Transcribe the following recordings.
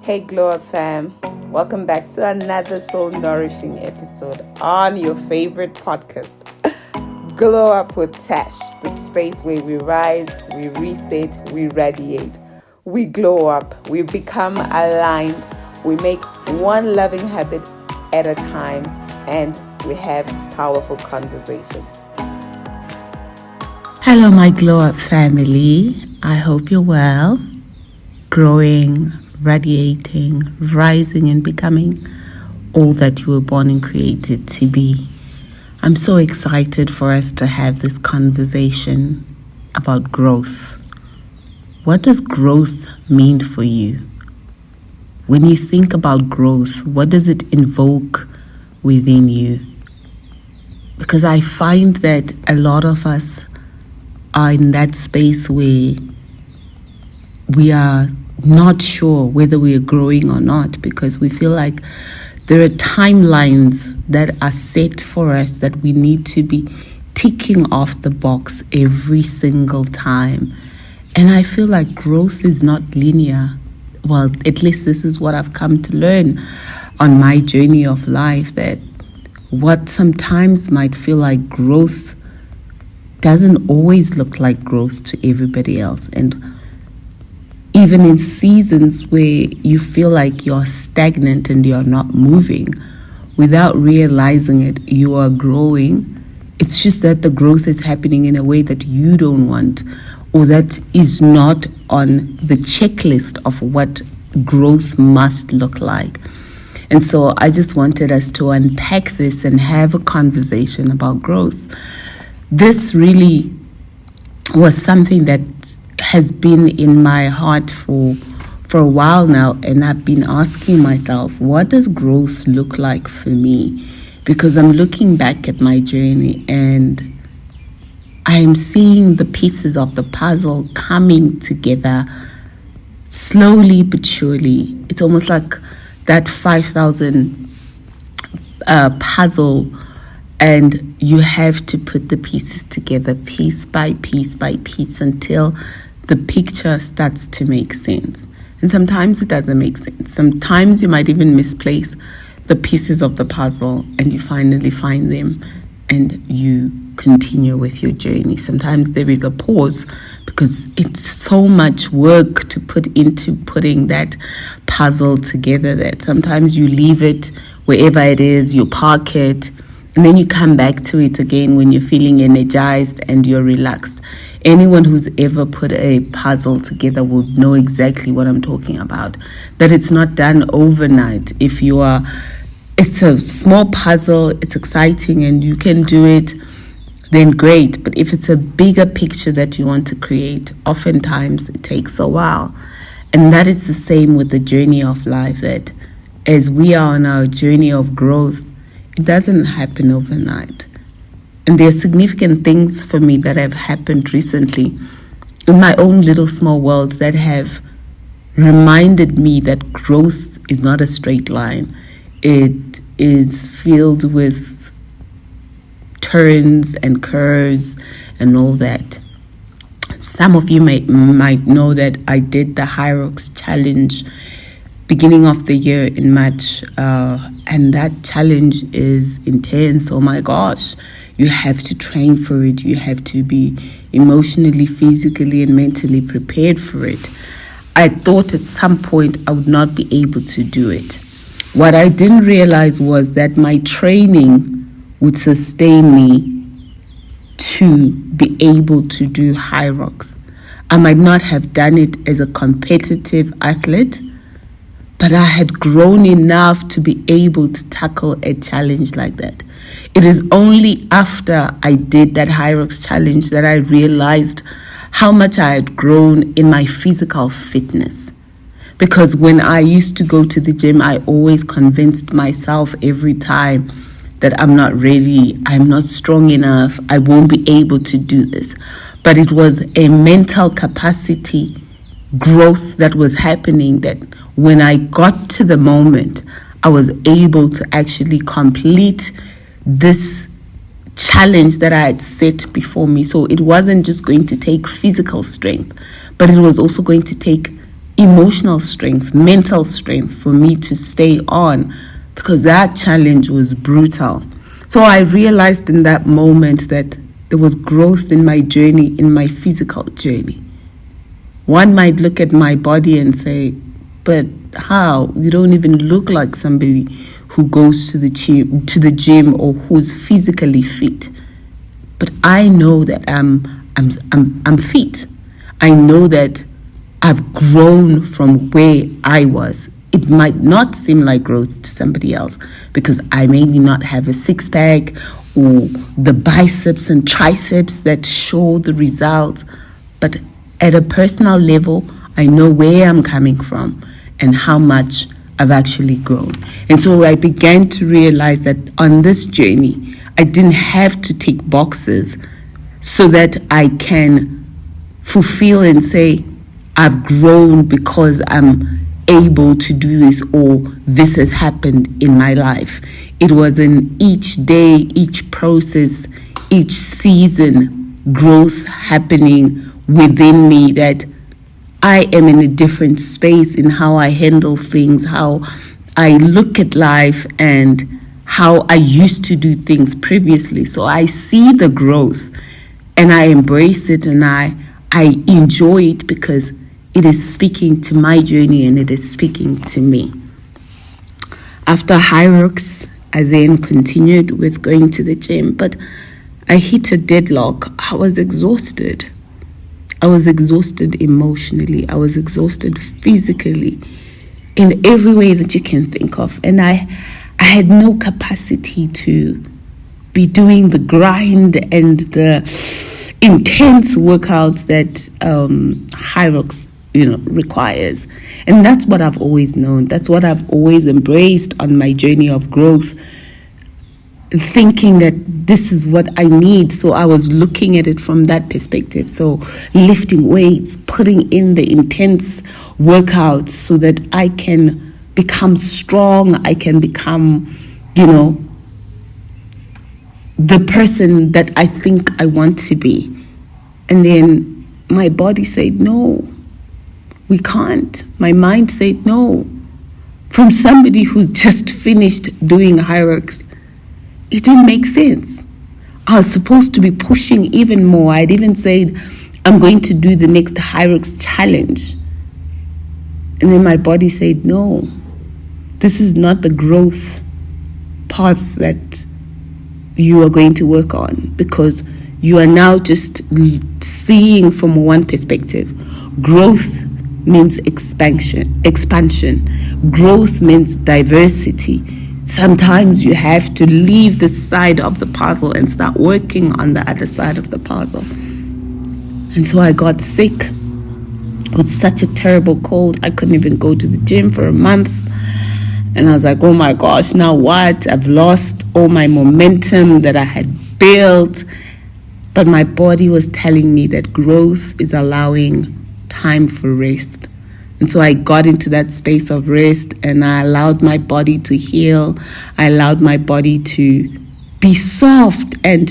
Hey Glow Up fam, welcome back to another soul nourishing episode on your favorite podcast, Glow Up with Tash, the space where we rise, we reset, we radiate, we glow up, we become aligned, we make one loving habit at a time, and we have powerful conversations. Hello my Glow Up family, I hope you're well, growing, radiating, rising and becoming all that you were born and created to be. I'm so excited for us to have this conversation about growth. What does growth mean for you? When you think about growth, what does it invoke within you? Because I find that a lot of us are in that space where we are not sure whether we are growing or not, because we feel like there are timelines that are set for us that we need to be ticking off the box every single time. And I feel like growth is not linear. Well, at least this is what I've come to learn on my journey of life, that what sometimes might feel like growth doesn't always look like growth to everybody else. And even in seasons where you feel like you're stagnant and you're not moving, without realizing it, you are growing. It's just that the growth is happening in a way that you don't want, or that is not on the checklist of what growth must look like. And so I just wanted us to unpack this and have a conversation about growth. This really was something that has been in my heart for a while now, and I've been asking myself, what does growth look like for me? Because I'm looking back at my journey and I am seeing the pieces of the puzzle coming together slowly but surely. It's almost like that 5,000 puzzle, and you have to put the pieces together piece by piece by piece until the picture starts to make sense. And sometimes it doesn't make sense. Sometimes you might even misplace the pieces of the puzzle and you finally find them and you continue with your journey. Sometimes there is a pause because it's so much work to put into putting that puzzle together that sometimes you leave it wherever it is, you park it, and then you come back to it again when you're feeling energized and you're relaxed. Anyone who's ever put a puzzle together will know exactly what I'm talking about. That it's not done overnight. It's a small puzzle, it's exciting and you can do it, then great. But if it's a bigger picture that you want to create, oftentimes it takes a while. And that is the same with the journey of life, that as we are on our journey of growth, it doesn't happen overnight. And there are significant things for me that have happened recently in my own little small world that have reminded me that growth is not a straight line. It is filled with turns and curves and all that. Some of you might know that I did the HYROX challenge beginning of the year in March, and that challenge is intense. Oh my gosh, you have to train for it. You have to be emotionally, physically, and mentally prepared for it. I thought at some point I would not be able to do it. What I didn't realize was that my training would sustain me to be able to do HYROX. I might not have done it as a competitive athlete, but I had grown enough to be able to tackle a challenge like that. It is only after I did that HYROX challenge that I realized how much I had grown in my physical fitness. Because when I used to go to the gym, I always convinced myself every time that I'm not ready, I'm not strong enough, I won't be able to do this. But it was a mental capacity growth that was happening, that when I got to the moment, I was able to actually complete this challenge that I had set before me. So it wasn't just going to take physical strength, but it was also going to take emotional strength, mental strength for me to stay on, because that challenge was brutal. So I realized in that moment that there was growth in my journey, in my physical journey. One might look at my body and say, but how? You don't even look like somebody who goes to the gym or who's physically fit. But I know that I'm fit. I know that I've grown from where I was. It might not seem like growth to somebody else because I maybe not have a six-pack or the biceps and triceps that show the results. But at a personal level, I know where I'm coming from and how much I've actually grown. And so I began to realize that on this journey, I didn't have to tick boxes so that I can fulfill and say, I've grown because I'm able to do this, or this has happened in my life. It was in each day, each process, each season, growth happening within me, that I am in a different space in how I handle things, how I look at life, and how I used to do things previously. So I see the growth and I embrace it, and I enjoy it because it is speaking to my journey and it is speaking to me. After HYROX, I then continued with going to the gym, but I hit a deadlock. I was exhausted. I was exhausted emotionally. I was exhausted physically in every way that you can think of. And I had no capacity to be doing the grind and the intense workouts that HYROX requires. And that's what I've always known. That's what I've always embraced on my journey of growth, thinking that this is what I need. So I was looking at it from that perspective. So lifting weights, putting in the intense workouts so that I can become strong, I can become, the person that I think I want to be. And then my body said, no, we can't. My mind said, no. From somebody who's just finished doing HYROX, it didn't make sense. I was supposed to be pushing even more. I'd even said, I'm going to do the next HYROX challenge. And then my body said, no, this is not the growth path that you are going to work on, because you are now just seeing from one perspective. Growth means expansion. Growth means diversity. Sometimes you have to leave the side of the puzzle and start working on the other side of the puzzle. And so I got sick with such a terrible cold. I couldn't even go to the gym for a month. And I was like, oh my gosh, now what? I've lost all my momentum that I had built. But my body was telling me that growth is allowing time for rest. And so I got into that space of rest, and I allowed my body to heal. I allowed my body to be soft and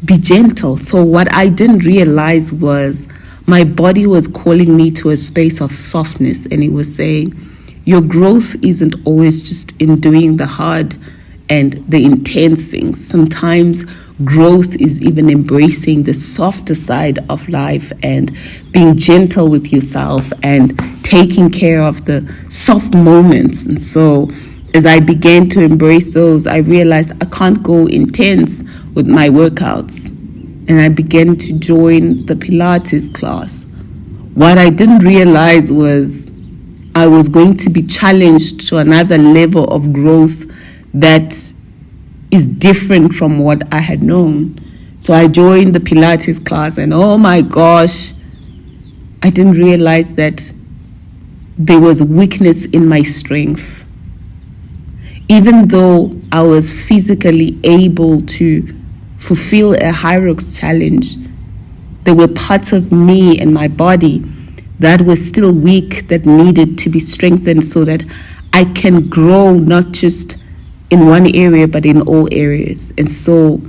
be gentle. So what I didn't realize was my body was calling me to a space of softness, and it was saying, your growth isn't always just in doing the hard and the intense things. Sometimes growth is even embracing the softer side of life and being gentle with yourself and taking care of the soft moments. And so as I began to embrace those, I realized I can't go intense with my workouts. And I began to join the Pilates class. What I didn't realize was I was going to be challenged to another level of growth that is different from what I had known. So I joined the Pilates class, and oh my gosh, I didn't realize that there was weakness in my strength. Even though I was physically able to fulfill a HYROX challenge, there were parts of me and my body that was still weak, that needed to be strengthened so that I can grow not just in one area but in all areas. And so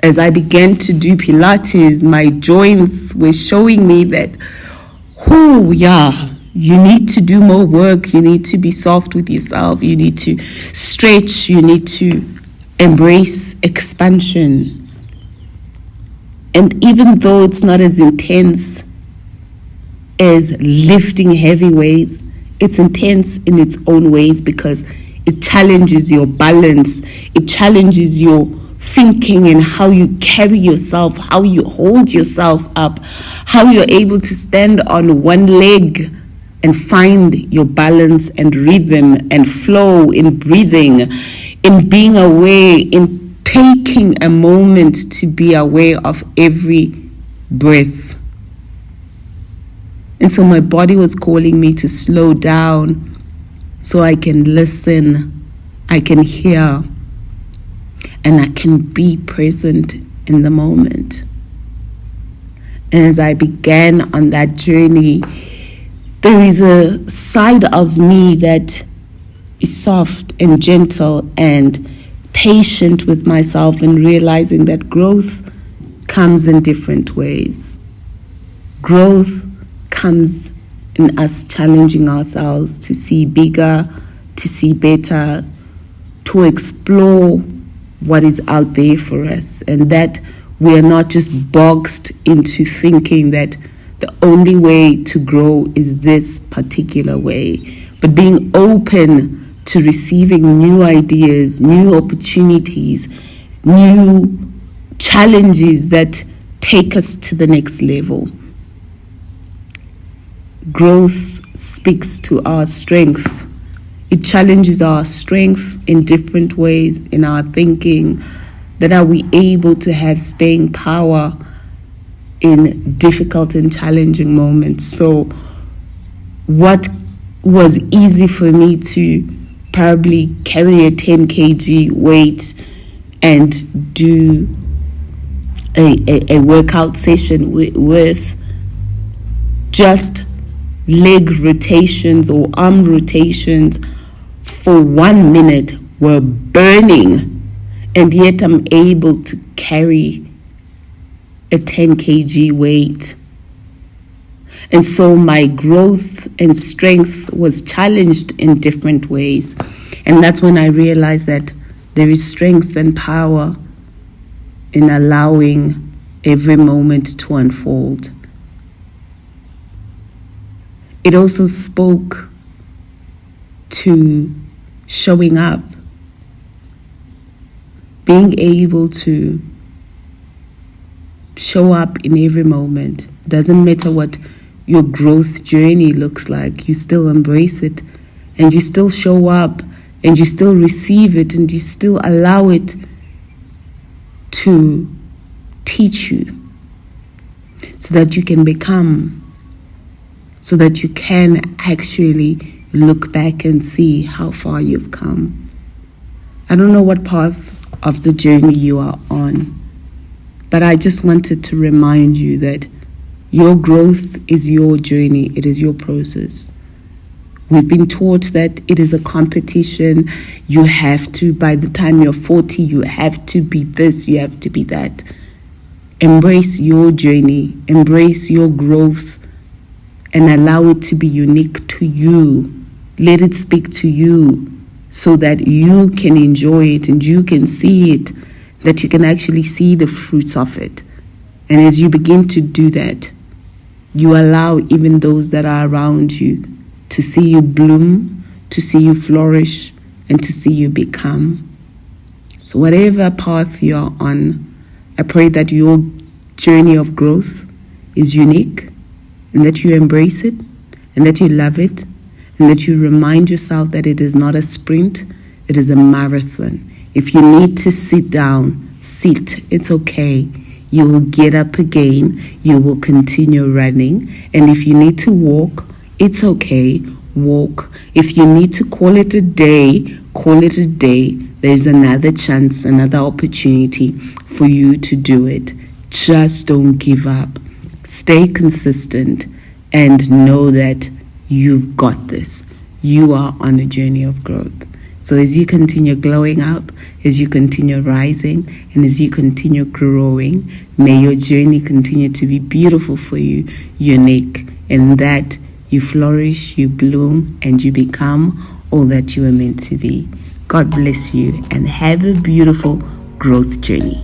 as I began to do Pilates, my joints were showing me that, You need to do more work. You need to be soft with yourself. You need to stretch. You need to embrace expansion. And even though it's not as intense as lifting heavy weights, it's intense in its own ways because it challenges your balance. It challenges your thinking and how you carry yourself, how you hold yourself up, how you're able to stand on one leg and find your balance and rhythm and flow in breathing, in being aware, in taking a moment to be aware of every breath. And so my body was calling me to slow down so I can listen, I can hear, and I can be present in the moment. And as I began on that journey, there is a side of me that is soft and gentle and patient with myself, and realizing that growth comes in different ways. Growth comes in us challenging ourselves to see bigger, to see better, to explore what is out there for us, and that we are not just boxed into thinking that the only way to grow is this particular way, but being open to receiving new ideas, new opportunities, new challenges that take us to the next level. Growth speaks to our strength. It challenges our strength in different ways in our thinking. That are we able to have staying power in difficult and challenging moments? So what was easy for me to probably carry a 10 kg weight and do a workout session with just leg rotations or arm rotations for 1 minute were burning, and yet I'm able to carry a 10 kg weight. And so my growth and strength was challenged in different ways. And that's when I realized that there is strength and power in allowing every moment to unfold. It also spoke to showing up, being able to show up in every moment. Doesn't matter what your growth journey looks like, you still embrace it, and you still show up, and you still receive it, and you still allow it to teach you so that you can become, so that you can actually look back and see how far you've come. I don't know what path of the journey you are on, but I just wanted to remind you that your growth is your journey. It is your process. We've been taught that it is a competition. You have to, by the time you're 40, you have to be this, you have to be that. Embrace your journey, embrace your growth, and allow it to be unique to you. Let it speak to you so that you can enjoy it and you can see it, that you can actually see the fruits of it. And as you begin to do that, you allow even those that are around you to see you bloom, to see you flourish, and to see you become. So whatever path you're on, I pray that your journey of growth is unique, and that you embrace it, and that you love it, and that you remind yourself that it is not a sprint, it is a marathon. If you need to sit down, sit. It's okay. You will get up again. You will continue running. And if you need to walk, it's okay. Walk. If you need to call it a day, call it a day. There's another chance, another opportunity for you to do it. Just don't give up. Stay consistent and know that you've got this. You are on a journey of growth. So as you continue glowing up, as you continue rising, and as you continue growing, may your journey continue to be beautiful for you, unique, and that you flourish, you bloom, and you become all that you were meant to be. God bless you and have a beautiful growth journey.